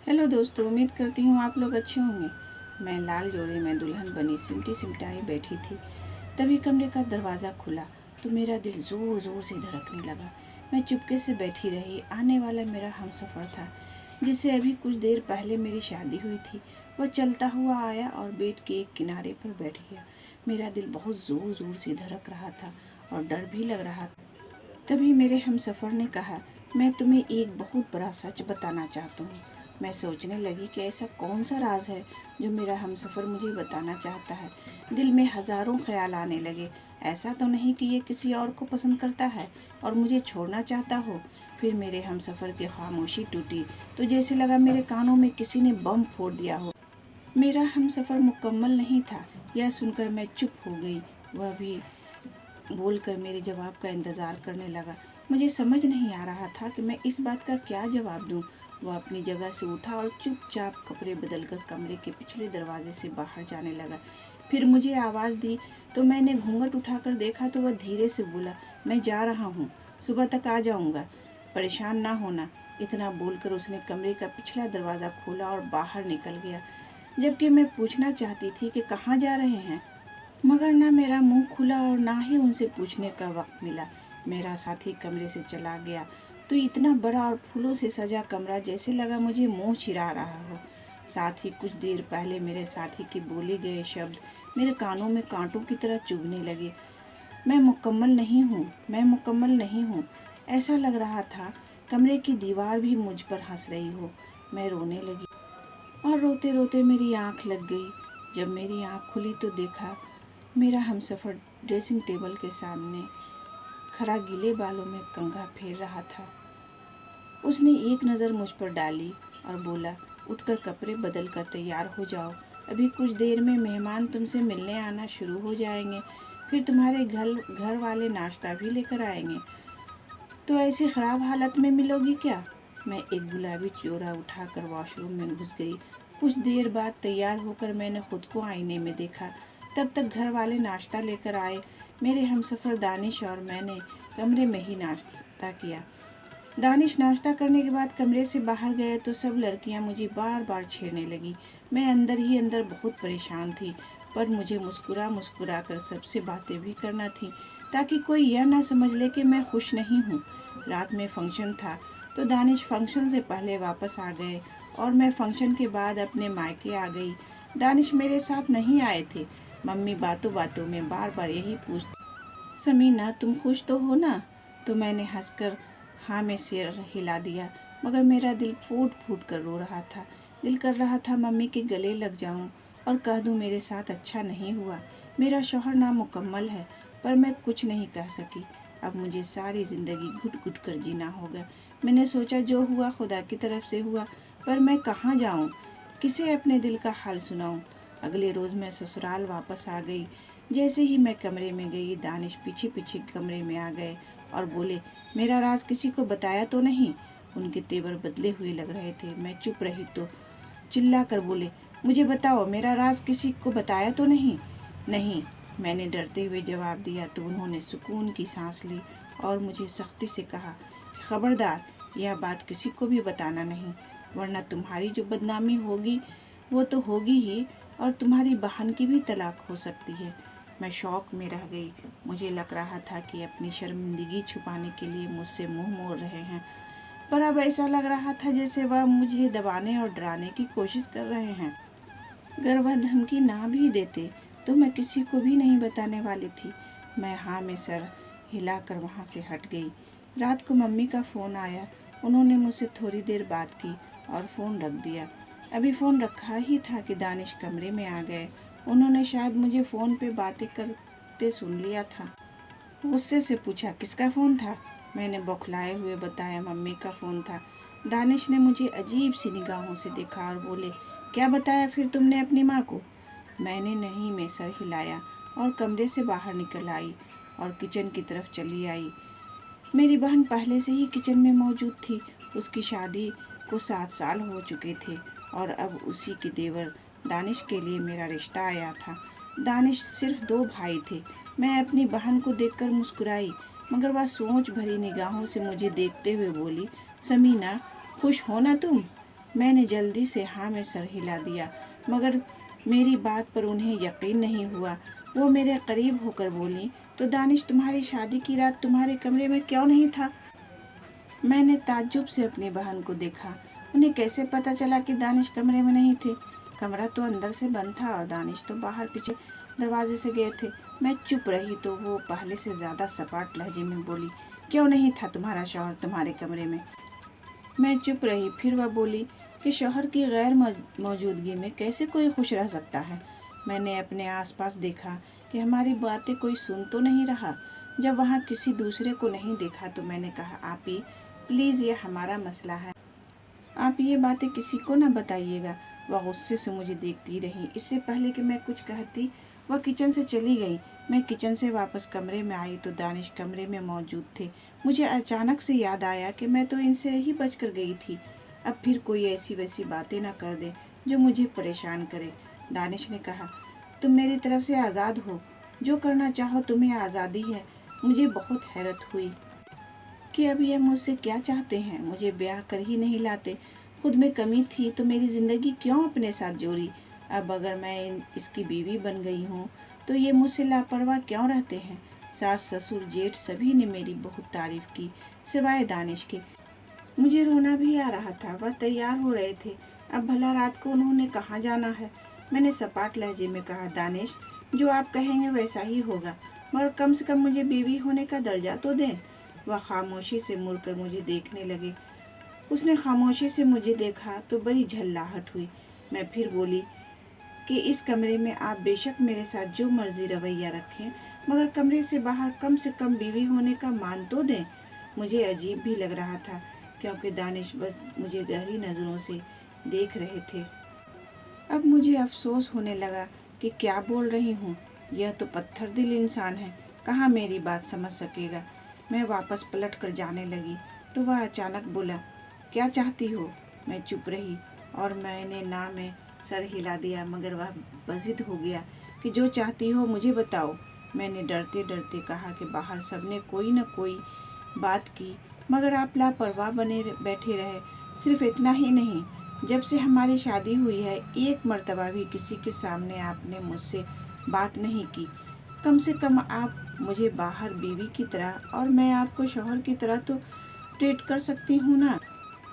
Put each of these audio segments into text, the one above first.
Hello दोस्तों, उम्मीद करती हूँ आप लोग अच्छे होंगे। मैं लाल जोड़े में दुल्हन बनी सिमटी सिमटाई बैठी थी। तभी कमरे का दरवाज़ा खुला तो मेरा दिल ज़ोर ज़ोर से धड़कने लगा। मैं चुपके से बैठी रही। आने वाला मेरा हमसफ़र था, जिससे अभी कुछ देर पहले मेरी शादी हुई थी। वह चलता हुआ आया और बेड के एक किनारे पर बैठ गया। मेरा दिल बहुत ज़ोर ज़ोर से धड़क रहा था और डर भी लग रहा था। तभी मेरे हमसफ़र ने कहा, मैं तुम्हें एक बहुत बड़ा सच बताना चाहता हूँ। मैं सोचने लगी कि ऐसा कौन सा राज है जो मेरा हमसफ़र मुझे बताना चाहता है। दिल में हज़ारों ख्याल आने लगे। ऐसा तो नहीं कि ये किसी और को पसंद करता है और मुझे छोड़ना चाहता हो। फिर मेरे हमसफ़र की खामोशी टूटी तो जैसे लगा मेरे कानों में किसी ने बम फोड़ दिया हो। मेरा हमसफ़र मुकम्मल नहीं था। यह सुनकर मैं चुप हो गई। वह भी बोलकर मेरे जवाब का इंतज़ार करने लगा। मुझे समझ नहीं आ रहा था कि मैं इस बात का क्या जवाब दूं। वह अपनी जगह से उठा और चुपचाप कपड़े बदलकर कमरे के पिछले दरवाजे से बाहर जाने लगा। फिर मुझे आवाज़ दी तो मैंने घूंघट उठाकर देखा तो वह धीरे से बोला, मैं जा रहा हूँ, सुबह तक आ जाऊँगा, परेशान ना होना। इतना बोलकर उसने कमरे का पिछला दरवाज़ा खोला और बाहर निकल गया। जबकि मैं पूछना चाहती थी कि कहाँ जा रहे हैं, मगर ना मेरा मुंह खुला और ना ही उनसे पूछने का वक्त मिला। मेरा साथी कमरे से चला गया तो इतना बड़ा और फूलों से सजा कमरा जैसे लगा मुझे मुंह चिरा रहा हो। साथ ही कुछ देर पहले मेरे साथी के बोले गए शब्द मेरे कानों में कांटों की तरह चुभने लगे। मैं मुकम्मल नहीं हूँ, मैं मुकम्मल नहीं हूँ। ऐसा लग रहा था कमरे की दीवार भी मुझ पर हंस रही हो। मैं रोने लगी और रोते रोते मेरी आँख लग गई। जब मेरी आँख खुली तो देखा मेरा हमसफ़र ड्रेसिंग टेबल के सामने खड़ा गीले बालों में कंघा फेर रहा था। उसने एक नज़र मुझ पर डाली और बोला, उठकर कपड़े बदल कर तैयार हो जाओ, अभी कुछ देर में मेहमान तुमसे मिलने आना शुरू हो जाएंगे। फिर तुम्हारे घर वाले नाश्ता भी लेकर आएंगे। तो ऐसी ख़राब हालत में मिलोगी क्या? मैं एक गुलाबी चोरा उठाकर वॉशरूम में घुस गई। कुछ देर बाद तैयार होकर मैंने खुद को आईने में देखा। तब तक घर वाले नाश्ता लेकर आए। मेरे हमसफ़र दानिश और मैंने कमरे में ही नाश्ता किया। दानिश नाश्ता करने के बाद कमरे से बाहर गए तो सब लड़कियां मुझे बार बार छेड़ने लगी। मैं अंदर ही अंदर बहुत परेशान थी, पर मुझे मुस्कुरा मुस्कुरा कर सबसे बातें भी करना थी ताकि कोई यह ना समझ ले कि मैं खुश नहीं हूँ। रात में फंक्शन था तो दानिश फंक्शन से पहले वापस आ गए और मैं फंक्शन के बाद अपने मायके आ गई। दानिश मेरे साथ नहीं आए थे। मम्मी बातों बातों में बार बार यही पूछती, समीना तुम खुश तो हो ना? तो मैंने हंसकर हाँ में सिर हिला दिया, मगर मेरा दिल फूट फूट कर रो रहा था। दिल कर रहा था मम्मी के गले लग जाऊं और कह दूं मेरे साथ अच्छा नहीं हुआ, मेरा शौहर नामुकम्मल है। पर मैं कुछ नहीं कह सकी। अब मुझे सारी ज़िंदगी घुट घुट कर जीना होगा। मैंने सोचा जो हुआ खुदा की तरफ से हुआ, पर मैं कहाँ जाऊँ, किसे अपने दिल का हाल सुनाऊँ। अगले रोज़ मैं ससुराल वापस आ गई। जैसे ही मैं कमरे में गई, दानिश पीछे पीछे कमरे में आ गए और बोले, मेरा राज किसी को बताया तो नहीं? उनके तेवर बदले हुए लग रहे थे। मैं चुप रही तो चिल्ला कर बोले, मुझे बताओ, मेरा राज किसी को बताया तो नहीं? नहीं, मैंने डरते हुए जवाब दिया तो उन्होंने सुकून की सांस ली और मुझे सख्ती से कहा, खबरदार, यह बात किसी को भी बताना नहीं, वरना तुम्हारी जो बदनामी होगी वो तो होगी ही और तुम्हारी बहन की भी तलाक हो सकती है। मैं शौक में रह गई। मुझे लग रहा था कि अपनी शर्मिंदगी छुपाने के लिए मुझसे मुंह मोड़ रहे हैं, पर अब ऐसा लग रहा था जैसे वह मुझे दबाने और डराने की कोशिश कर रहे हैं। अगर वह धमकी ना भी देते तो मैं किसी को भी नहीं बताने वाली थी। मैं हाँ में सर हिलाकर वहाँ से हट गई। रात को मम्मी का फ़ोन आया। उन्होंने मुझसे थोड़ी देर बात की और फ़ोन रख दिया। अभी फ़ोन रखा ही था कि दानिश कमरे में आ गए। उन्होंने शायद मुझे फ़ोन पे बातें करते सुन लिया था। गुस्से से पूछा, किसका फ़ोन था? मैंने बौखलाए हुए बताया, मम्मी का फ़ोन था। दानिश ने मुझे अजीब सी निगाहों से देखा और बोले, क्या बताया फिर तुमने अपनी माँ को? मैंने नहीं में सर हिलाया और कमरे से बाहर निकल आई और किचन की तरफ चली आई। मेरी बहन पहले से ही किचन में मौजूद थी। उसकी शादी को 7 साल हो चुके थे और अब उसी के देवर दानिश के लिए मेरा रिश्ता आया था। दानिश सिर्फ 2 भाई थे। मैं अपनी बहन को देखकर मुस्कुराई, मगर वह सोच भरी निगाहों से मुझे देखते हुए बोली, समीना खुश हो ना तुम? मैंने जल्दी से हाँ में सर हिला दिया, मगर मेरी बात पर उन्हें यकीन नहीं हुआ। वो मेरे करीब होकर बोली, तो दानिश तुम्हारी शादी की रात तुम्हारे कमरे में क्यों नहीं था? मैंने ताज्जुब से अपनी बहन को देखा। उन्हें कैसे पता चला कि दानिश कमरे में नहीं थे? कमरा तो अंदर से बंद था और दानिश तो बाहर पीछे दरवाजे से गए थे। मैं चुप रही तो वो पहले से ज़्यादा सपाट लहजे में बोली, क्यों नहीं था तुम्हारा शौहर तुम्हारे कमरे में? मैं चुप रही। फिर वह बोली कि शौहर की गैर मौजूदगी में कैसे कोई खुश रह सकता है। मैंने अपने आसपास देखा कि हमारी बातें कोई सुन तो नहीं रहा। जब वहाँ किसी दूसरे को नहीं देखा तो मैंने कहा, आपी प्लीज़, ये हमारा मसला है, आप ये बातें किसी को ना बताइएगा। वह गुस्से से मुझे देखती रही। इससे पहले कि मैं कुछ कहती वह किचन से चली गई। मैं किचन से वापस कमरे में आई तो दानिश कमरे में मौजूद थे। मुझे अचानक से याद आया कि मैं तो इनसे ही बचकर गई थी। अब फिर कोई ऐसी वैसी बातें ना कर दे जो मुझे परेशान करे। दानिश ने कहा, तुम मेरी तरफ से आज़ाद हो, जो करना चाहो तुम्हें आज़ादी है। मुझे बहुत हैरत हुई कि अब यह मुझसे क्या चाहते हैं। मुझे ब्याह कर ही नहीं लाते। खुद में कमी थी तो मेरी ज़िंदगी क्यों अपने साथ जोड़ी? अब अगर मैं इसकी बीवी बन गई हूँ तो ये मुझसे लापरवाह क्यों रहते हैं? सास ससुर जेठ सभी ने मेरी बहुत तारीफ की, सिवाय दानिश के। मुझे रोना भी आ रहा था। वह तैयार हो रहे थे। अब भला रात को उन्होंने कहाँ जाना है? मैंने सपाट लहजे में कहा, दानिश, जो आप कहेंगे वैसा ही होगा, मगर कम से कम मुझे बीवी होने का दर्जा तो दें। वह खामोशी से मुड़कर मुझे देखने लगे। उसने खामोशी से मुझे देखा तो बड़ी झल्लाहट हुई। मैं फिर बोली कि इस कमरे में आप बेशक मेरे साथ जो मर्जी रवैया रखें, मगर कमरे से बाहर कम से कम बीवी होने का मान तो दें। मुझे अजीब भी लग रहा था क्योंकि दानिश बस मुझे गहरी नज़रों से देख रहे थे। अब मुझे अफसोस होने लगा कि क्या बोल रही हूँ। यह तो पत्थर दिल इंसान है, कहाँ मेरी बात समझ सकेगा। मैं वापस पलट कर जाने लगी तो वह अचानक बोला, क्या चाहती हो? मैं चुप रही और मैंने ना में सर हिला दिया, मगर वह बजिद हो गया कि जो चाहती हो मुझे बताओ। मैंने डरते डरते कहा कि बाहर सबने कोई न कोई बात की, मगर आप लापरवाह बने बैठे रहे। सिर्फ इतना ही नहीं, जब से हमारी शादी हुई है एक मर्तबा भी किसी के सामने आपने मुझसे बात नहीं की। कम से कम आप मुझे बाहर बीवी की तरह और मैं आपको शौहर की तरह तो ट्रीट कर सकती हूँ ना।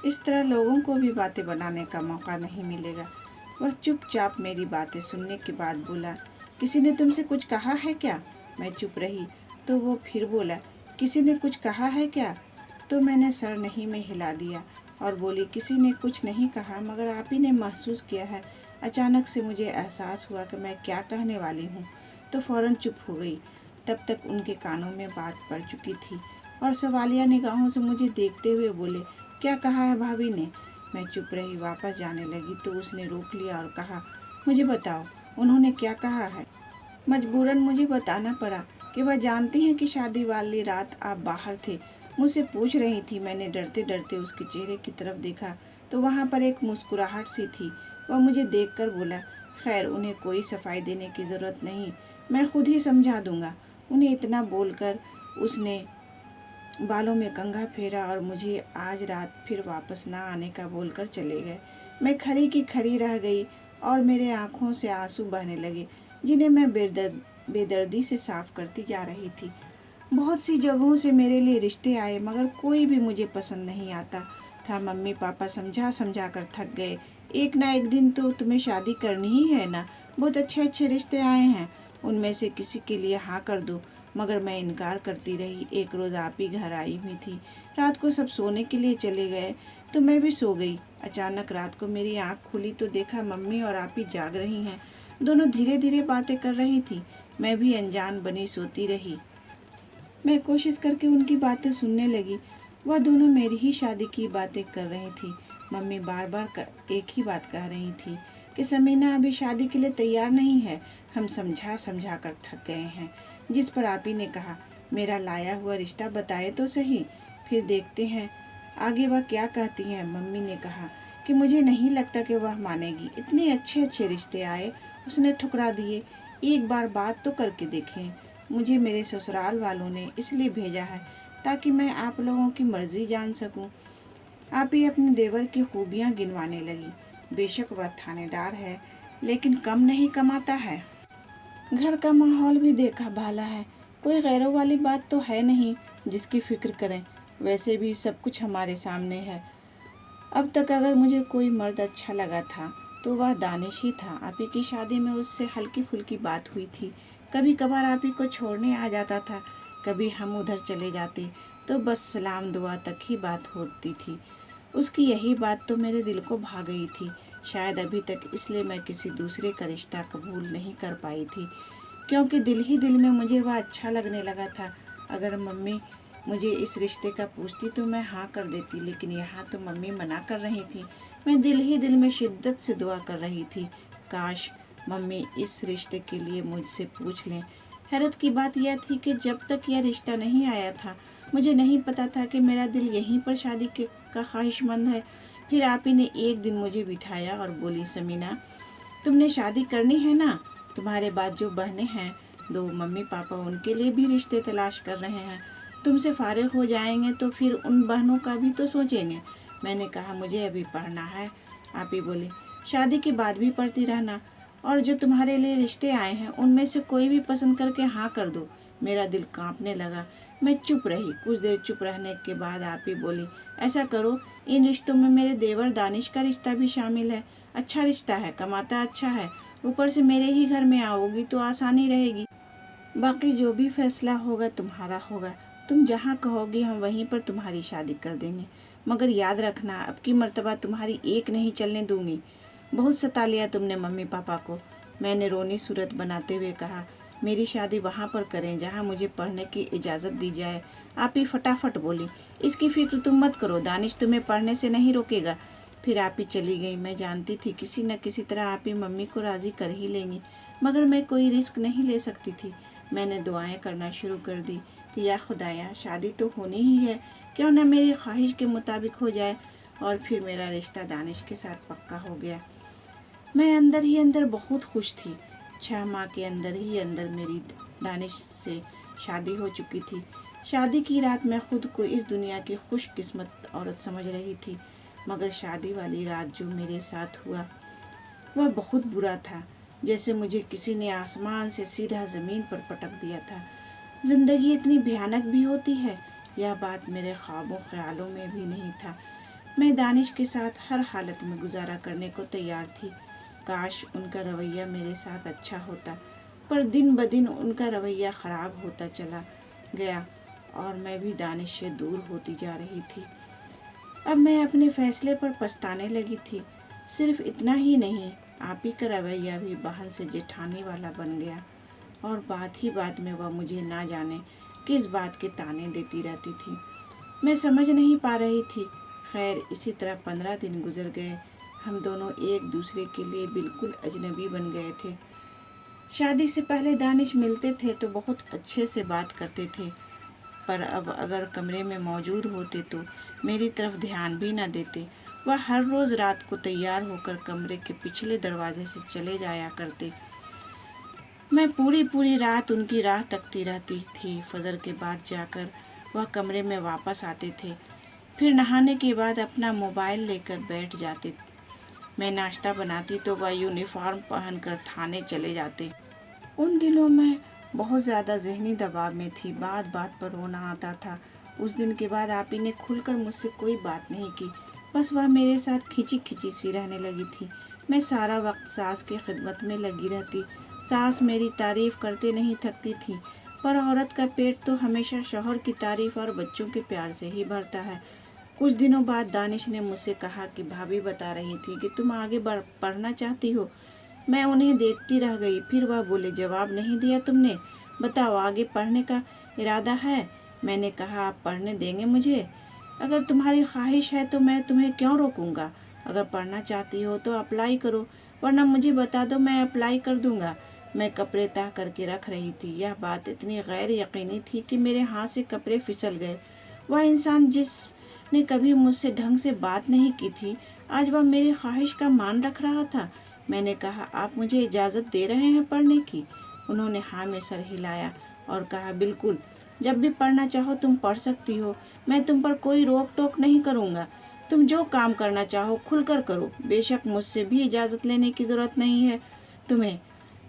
इस तरह लोगों को भी बातें बनाने का मौका नहीं मिलेगा। वह चुपचाप मेरी बातें सुनने के बाद बोला, किसी ने तुमसे कुछ कहा है क्या? मैं चुप रही तो वो फिर बोला, किसी ने कुछ कहा है क्या? तो मैंने सर नहीं में हिला दिया और बोली, किसी ने कुछ नहीं कहा, मगर आप ही ने महसूस किया है। अचानक से मुझे एहसास हुआ कि मैं क्या कहने वाली हूँ, तो फ़ौरन चुप हो गई। तब तक उनके कानों में बात पड़ चुकी थी और सवालिया निगाहों से मुझे देखते हुए बोले, क्या कहा है भाभी ने? मैं चुप रही। वापस जाने लगी तो उसने रोक लिया और कहा, मुझे बताओ उन्होंने क्या कहा है? मजबूरन मुझे बताना पड़ा कि वह जानती हैं कि शादी वाली रात आप बाहर थे। मुझसे पूछ रही थी। मैंने डरते डरते उसके चेहरे की तरफ देखा तो वहाँ पर एक मुस्कुराहट सी थी। वह मुझे देखकर बोला, खैर उन्हें कोई सफाई देने की ज़रूरत नहीं, मैं खुद ही समझा दूंगा उन्हें। इतना बोलकर उसने बालों में कंघा फेरा और मुझे आज रात फिर वापस ना आने का बोलकर चले गए। मैं खरी की खरी रह गई और मेरे आँखों से आंसू बहने लगे, जिन्हें मैं बेदर्दी से साफ करती जा रही थी। बहुत सी जगहों से मेरे लिए रिश्ते आए, मगर कोई भी मुझे पसंद नहीं आता था। मम्मी पापा समझा समझा कर थक गए। एक ना एक दिन तो तुम्हें शादी करनी ही है ना, बहुत अच्छे अच्छे रिश्ते आए हैं, उनमें से किसी के लिए हाँ कर दो। मगर मैं इनकार करती रही। एक रोज़ आप ही घर आई हुई थी। रात को सब सोने के लिए चले गए तो मैं भी सो गई। अचानक रात को मेरी आँख खुली तो देखा मम्मी और आप ही जाग रही हैं। दोनों धीरे धीरे बातें कर रही थी। मैं भी अनजान बनी सोती रही। मैं कोशिश करके उनकी बातें सुनने लगी। वह दोनों मेरी ही शादी की बातें कर रही थी। मम्मी बार बार एक ही बात कह रही थी कि समीना अभी शादी के लिए तैयार नहीं है, हम समझा समझा कर थक गए हैं। जिस पर आप ही ने कहा, मेरा लाया हुआ रिश्ता बताए तो सही, फिर देखते हैं आगे वह क्या कहती हैं। मम्मी ने कहा कि मुझे नहीं लगता कि वह मानेगी। इतने अच्छे अच्छे रिश्ते आए, उसने ठुकरा दिए। एक बार बात तो करके देखें। मुझे मेरे ससुराल वालों ने इसलिए भेजा है ताकि मैं आप लोगों की मर्ज़ी जान सकूं। आप ही अपने देवर की खूबियाँ गिनवाने लगी। बेशक वह थानेदार है, लेकिन कम नहीं कमाता है। घर का माहौल भी देखा भाला है, कोई गैरों वाली बात तो है नहीं जिसकी फिक्र करें। वैसे भी सब कुछ हमारे सामने है। अब तक अगर मुझे कोई मर्द अच्छा लगा था तो वह दानिश ही था। आप ही की शादी में उससे हल्की फुल्की बात हुई थी। कभी कभार आप ही को छोड़ने आ जाता था, कभी हम उधर चले जाते तो बस सलाम दुआ तक ही बात होती थी। उसकी यही बात तो मेरे दिल को भा गई थी। शायद अभी तक इसलिए मैं किसी दूसरे का रिश्ता कबूल नहीं कर पाई थी, क्योंकि दिल ही दिल में मुझे वह अच्छा लगने लगा था। अगर मम्मी मुझे इस रिश्ते का पूछती तो मैं हाँ कर देती, लेकिन यहाँ तो मम्मी मना कर रही थी। मैं दिल ही दिल में शिद्दत से दुआ कर रही थी, काश मम्मी इस रिश्ते के लिए मुझसे पूछ लें। हैरत की बात यह थी कि जब तक यह रिश्ता नहीं आया था मुझे नहीं पता था कि मेरा दिल यहीं पर शादी का ख्वाहिशमंद है। फिर आप ही ने एक दिन मुझे बिठाया और बोली, समीना तुमने शादी करनी है ना? तुम्हारे बाद जो बहनें हैं, दो मम्मी पापा, उनके लिए भी रिश्ते तलाश कर रहे हैं। तुमसे फारिग हो जाएंगे तो फिर उन बहनों का भी तो सोचेंगे। मैंने कहा मुझे अभी पढ़ना है। आप ही बोले, शादी के बाद भी पढ़ती रहना, और जो तुम्हारे लिए रिश्ते आए हैं उनमें से कोई भी पसंद करके हाँ कर दो। मेरा दिल कांपने लगा। मैं चुप रही। कुछ देर चुप रहने के बाद आप ही बोली, ऐसा करो, इन रिश्तों में मेरे देवर दानिश का रिश्ता भी शामिल है। अच्छा रिश्ता है, कमाता अच्छा है, ऊपर से मेरे ही घर में आओगी तो आसानी रहेगी। बाकी जो भी फैसला होगा तुम्हारा होगा। तुम जहाँ कहोगी हम वहीं पर तुम्हारी शादी कर देंगे, मगर याद रखना अब की मर्तबा तुम्हारी एक नहीं चलने दूंगी। बहुत सता लिया तुमने मम्मी पापा को। मैंने रोनी सूरत बनाते हुए कहा, मेरी शादी वहाँ पर करें जहाँ मुझे पढ़ने की इजाज़त दी जाए। आप ही फटाफट बोली, इसकी फिक्र तुम मत करो, दानिश तुम्हें पढ़ने से नहीं रोकेगा। फिर आप ही चली गई। मैं जानती थी किसी न किसी तरह आप ही मम्मी को राज़ी कर ही लेंगी, मगर मैं कोई रिस्क नहीं ले सकती थी। मैंने दुआएं करना शुरू कर दी कि या खुदाया, शादी तो होनी ही है, क्यों न मेरी ख्वाहिश के मुताबिक हो जाए। और फिर मेरा रिश्ता दानिश के साथ पक्का हो गया। मैं अंदर ही अंदर बहुत खुश थी। 6 माह के अंदर ही अंदर मेरी दानिश से शादी हो चुकी थी। शादी की रात मैं खुद को इस दुनिया की खुशकिस्मत औरत समझ रही थी, मगर शादी वाली रात जो मेरे साथ हुआ वह बहुत बुरा था। जैसे मुझे किसी ने आसमान से सीधा ज़मीन पर पटक दिया था। ज़िंदगी इतनी भयानक भी होती है, यह बात मेरे ख्वाबों ख्यालों में भी नहीं था। मैं दानिश के साथ हर हालत में गुजारा करने को तैयार थी। काश उनका रवैया मेरे साथ अच्छा होता, पर दिन ब दिन उनका रवैया ख़राब होता चला गया और मैं भी दानिश से दूर होती जा रही थी। अब मैं अपने फैसले पर पछताने लगी थी। सिर्फ इतना ही नहीं, आप ही का रवैया भी बहन से जेठानी वाला बन गया, और बात ही बात में वह मुझे ना जाने किस बात के ताने देती रहती थी। मैं समझ नहीं पा रही थी। खैर, इसी तरह 15 दिन गुजर गए। हम दोनों एक दूसरे के लिए बिल्कुल अजनबी बन गए थे। शादी से पहले दानिश मिलते थे तो बहुत अच्छे से बात करते थे, पर अब अगर कमरे में मौजूद होते तो मेरी तरफ ध्यान भी न देते। वह हर रोज़ रात को तैयार होकर कमरे के पिछले दरवाजे से चले जाया करते। मैं पूरी रात उनकी राह तकती रहती थी। फजर के बाद जाकर वह कमरे में वापस आते थे, फिर नहाने के बाद अपना मोबाइल लेकर बैठ जाते। मैं नाश्ता बनाती तो वह यूनिफॉर्म पहनकर थाने चले जाते। उन दिनों मैं बहुत ज़्यादा ज़हनी दबाव में थी। बात बात पर रोना आता था। उस दिन के बाद आप ही ने खुलकर मुझसे कोई बात नहीं की, बस वह मेरे साथ खिंची खिंची सी रहने लगी थी। मैं सारा वक्त सास की खिदमत में लगी रहती। सास मेरी तारीफ़ करते नहीं थकती थी, पर औरत का पेट तो हमेशा शौहर की तारीफ़ और बच्चों के प्यार से ही भरता है। कुछ दिनों बाद दानिश ने मुझसे कहा कि भाभी बता रही थी कि तुम आगे पढ़ना चाहती हो। मैं उन्हें देखती रह गई। फिर वह बोले, जवाब नहीं दिया तुमने, बताओ आगे पढ़ने का इरादा है? मैंने कहा, आप पढ़ने देंगे मुझे? अगर तुम्हारी ख्वाहिश है तो मैं तुम्हें क्यों रोकूंगा। अगर पढ़ना चाहती हो तो अप्लाई करो, वरना मुझे बता दो, मैं अप्लाई कर दूंगा। मैं कपड़े तह करके रख रही थी। यह बात इतनी गैर यकीनी थी कि मेरे हाथ से कपड़े फिसल गए। वह इंसान जिसने कभी मुझसे ढंग से बात नहीं की थी, आज वह मेरी ख्वाहिश का मान रख रहा था। मैंने कहा, आप मुझे इजाज़त दे रहे हैं पढ़ने की? उन्होंने हाँ में सर हिलाया और कहा, बिल्कुल, जब भी पढ़ना चाहो तुम पढ़ सकती हो। मैं तुम पर कोई रोक टोक नहीं करूँगा। तुम जो काम करना चाहो खुलकर करो, बेशक मुझसे भी इजाज़त लेने की ज़रूरत नहीं है तुम्हें।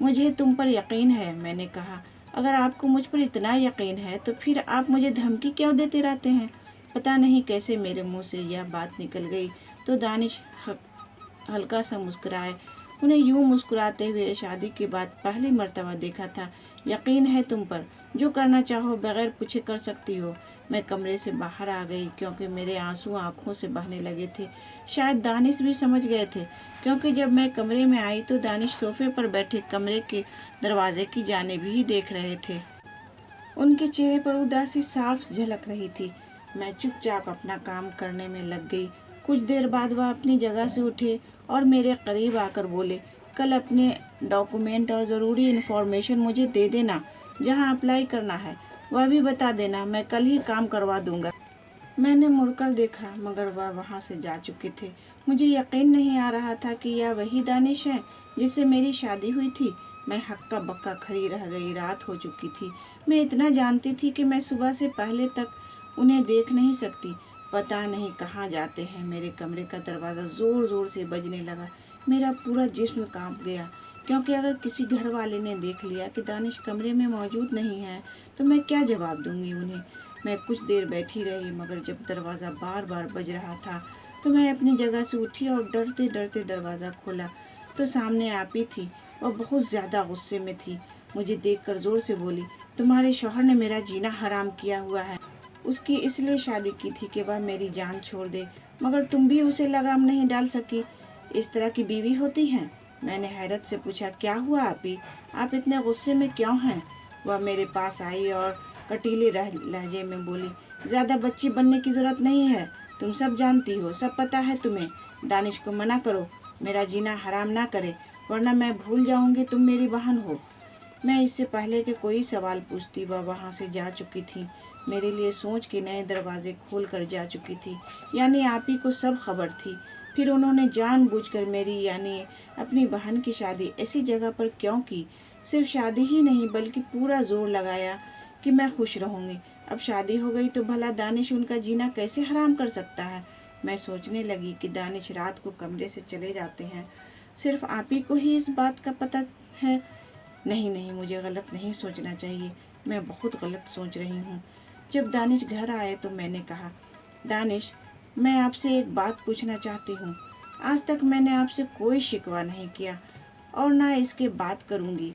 मुझे तुम पर यकीन है, मैंने कहा। अगर आपको मुझ पर इतना यकीन है तो फिर आप मुझे धमकी क्यों देते रहते हैं? पता नहीं कैसे मेरे मुंह से यह बात निकल गई तो दानिश हल्का सा मुस्कुराए। उन्हें यूं मुस्कुराते हुए शादी के बाद पहली मर्तबा देखा था। यकीन है तुम पर, जो करना चाहो बगैर पूछे कर सकती हो। मैं कमरे से बाहर आ गई क्योंकि मेरे आंसू आंखों से बहने लगे थे। शायद दानिश भी समझ गए थे, क्योंकि जब मैं कमरे में आई तो दानिश सोफे पर बैठे कमरे के दरवाजे की जानिब ही देख रहे थे। उनके चेहरे पर उदासी साफ झलक रही थी। मैं चुपचाप अपना काम करने में लग गई। कुछ देर बाद वह अपनी जगह से उठे और मेरे करीब आकर बोले, कल अपने डॉक्यूमेंट और ज़रूरी इन्फॉर्मेशन मुझे दे देना। जहां अप्लाई करना है वह भी बता देना, मैं कल ही काम करवा दूंगा। मैंने मुड़कर देखा मगर वह वहां से जा चुके थे। मुझे यकीन नहीं आ रहा था कि यह वही दानिश है जिससे मेरी शादी हुई थी। मैं हक्का बक्का खड़ी रह गई। रात हो चुकी थी। मैं इतना जानती थी कि मैं सुबह से पहले तक उन्हें देख नहीं सकती। पता नहीं कहाँ जाते हैं। मेरे कमरे का दरवाज़ा ज़ोर ज़ोर से बजने लगा। मेरा पूरा जिस्म कांप गया, क्योंकि अगर किसी घर वाले ने देख लिया कि दानिश कमरे में मौजूद नहीं है तो मैं क्या जवाब दूंगी उन्हें। मैं कुछ देर बैठी रही मगर जब दरवाज़ा बार बार बज रहा था तो मैं अपनी जगह से उठी और डरते डरते दरवाज़ा खोला तो सामने आपी थी। वह बहुत ज़्यादा गुस्से में थी। मुझे देखकर ज़ोर से बोली, तुम्हारे शौहर ने मेरा जीना हराम किया हुआ है। उसकी इसलिए शादी की थी कि वह मेरी जान छोड़ दे, मगर तुम भी उसे लगाम नहीं डाल सकी। इस तरह की बीवी होती हैं। मैंने हैरत से पूछा, क्या हुआ आपी? आप इतने गुस्से में क्यों हैं? वह मेरे पास आई और कटीले लहजे में बोली, ज़्यादा बच्ची बनने की ज़रूरत नहीं है। तुम सब जानती हो, सब पता है तुम्हें। दानिश को मना करो, मेरा जीना हराम ना करे, वरना मैं भूल जाऊंगी तुम मेरी बहन हो। मैं इससे पहले कि कोई सवाल पूछती वह वहाँ से जा चुकी थी। मेरे लिए सोच के नए दरवाजे खोल कर जा चुकी थी। यानी आपी को सब खबर थी। फिर उन्होंने जानबूझकर मेरी यानी अपनी बहन की शादी ऐसी जगह पर क्यों की? सिर्फ शादी ही नहीं बल्कि पूरा जोर लगाया कि मैं खुश रहूँगी। अब शादी हो गई तो भला दानिश उनका जीना कैसे हराम कर सकता है? मैं सोचने लगी कि दानिश रात को कमरे से चले जाते हैं, सिर्फ आपी को ही इस बात का पता है। नहीं, मुझे गलत नहीं सोचना चाहिए। मैं बहुत गलत सोच रही हूँ। जब दानिश घर आए तो मैंने कहा, दानिश, मैं आपसे एक बात पूछना चाहती हूँ। आज तक मैंने आपसे कोई शिकवा नहीं किया और ना इसके बात करूँगी।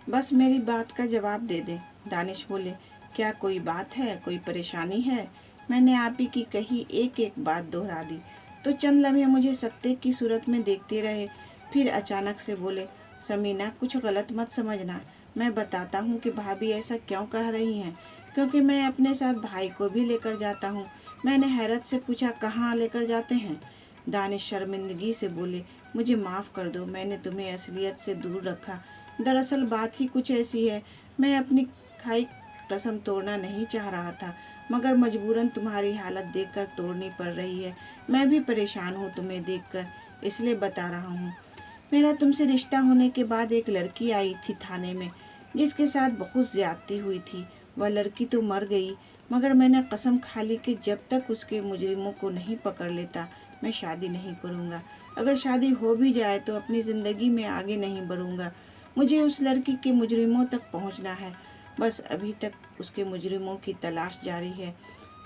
बस मेरी बात का जवाब दे दे। दानिश बोले, क्या कोई बात है, कोई परेशानी है? मैंने आप ही की कही एक एक बात दोहरा दी तो चंद लम्हे मुझे सकते की सूरत में देखते रहे। फिर अचानक से बोले, समीना, कुछ गलत मत समझना। मैं बताता हूँ कि भाभी ऐसा क्यों कह रही हैं, क्योंकि मैं अपने साथ भाई को भी लेकर जाता हूँ। मैंने हैरत से पूछा, कहाँ लेकर जाते हैं? दानिश शर्मिंदगी से बोले, मुझे माफ़ कर दो, मैंने तुम्हें असलियत से दूर रखा। दरअसल बात ही कुछ ऐसी है, मैं अपनी खाई कसम तोड़ना नहीं चाह रहा था, मगर मजबूरन तुम्हारी हालत देखकर तोड़नी पड़ रही है। मैं भी परेशान हूँ तुम्हें देखकर, इसलिए बता रहा हूँ। मेरा तुमसे रिश्ता होने के बाद एक लड़की आई थी थाने में, जिसके साथ बहुत ज्यादती हुई थी। वह लड़की तो मर गई, मगर मैंने कसम खा ली कि जब तक उसके मुजरिमों को नहीं पकड़ लेता मैं शादी नहीं करूँगा। अगर शादी हो भी जाए तो अपनी ज़िंदगी में आगे नहीं बढ़ूँगा। मुझे उस लड़की के मुजरिमों तक पहुँचना है। बस अभी तक उसके मुजरिमों की तलाश जारी है।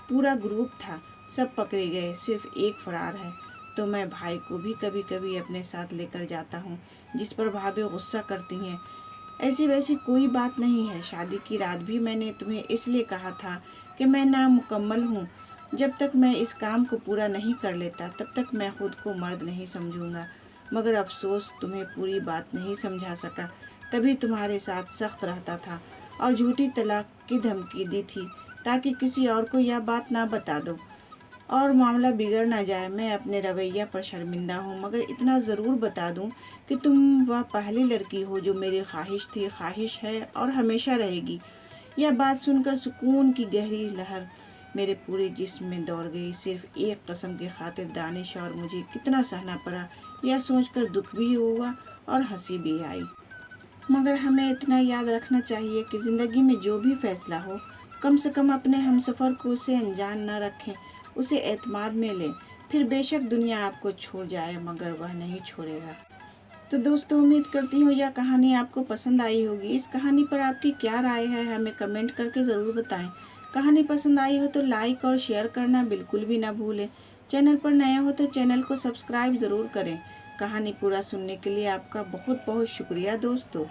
पूरा ग्रुप था, सब पकड़े गए, सिर्फ एक फरार है। तो मैं भाई को भी कभी कभी अपने साथ लेकर जाता हूँ, जिस पर भाभी गुस्सा करती हैं। ऐसी वैसी कोई बात नहीं है। शादी की रात भी मैंने तुम्हें इसलिए कहा था कि मैं नामुकम्मल हूँ। जब तक मैं इस काम को पूरा नहीं कर लेता तब तक मैं खुद को मर्द नहीं समझूंगा। मगर अफसोस तुम्हें पूरी बात नहीं समझा सका, तभी तुम्हारे साथ सख्त रहता था और झूठी तलाक की धमकी दी थी ताकि किसी और को यह बात ना बता दो और मामला बिगड़ ना जाए। मैं अपने रवैया पर शर्मिंदा हूँ, मगर इतना ज़रूर बता दूँ कि तुम वह पहली लड़की हो जो मेरी ख्वाहिश थी, ख्वाहिश है और हमेशा रहेगी। यह बात सुनकर सुकून की गहरी लहर मेरे पूरे जिस्म में दौड़ गई। सिर्फ एक कसम की खातिर दानिश और मुझे कितना सहना पड़ा, यह सोचकर दुख भी हुआ और हंसी भी आई। मगर हमें इतना याद रखना चाहिए कि ज़िंदगी में जो भी फैसला हो, कम से कम अपने हमसफ़र को उसे अनजान न रखें, उसे एतमाद में लें। फिर बेशक दुनिया आपको छोड़ जाए मगर वह नहीं छोड़ेगा। तो दोस्तों, उम्मीद करती हूँ यह कहानी आपको पसंद आई होगी। इस कहानी पर आपकी क्या राय है हमें कमेंट करके ज़रूर बताएं। कहानी पसंद आई हो तो लाइक और शेयर करना बिल्कुल भी ना भूलें। चैनल पर नए हो तो चैनल को सब्सक्राइब ज़रूर करें। कहानी पूरा सुनने के लिए आपका बहुत बहुत शुक्रिया दोस्तों।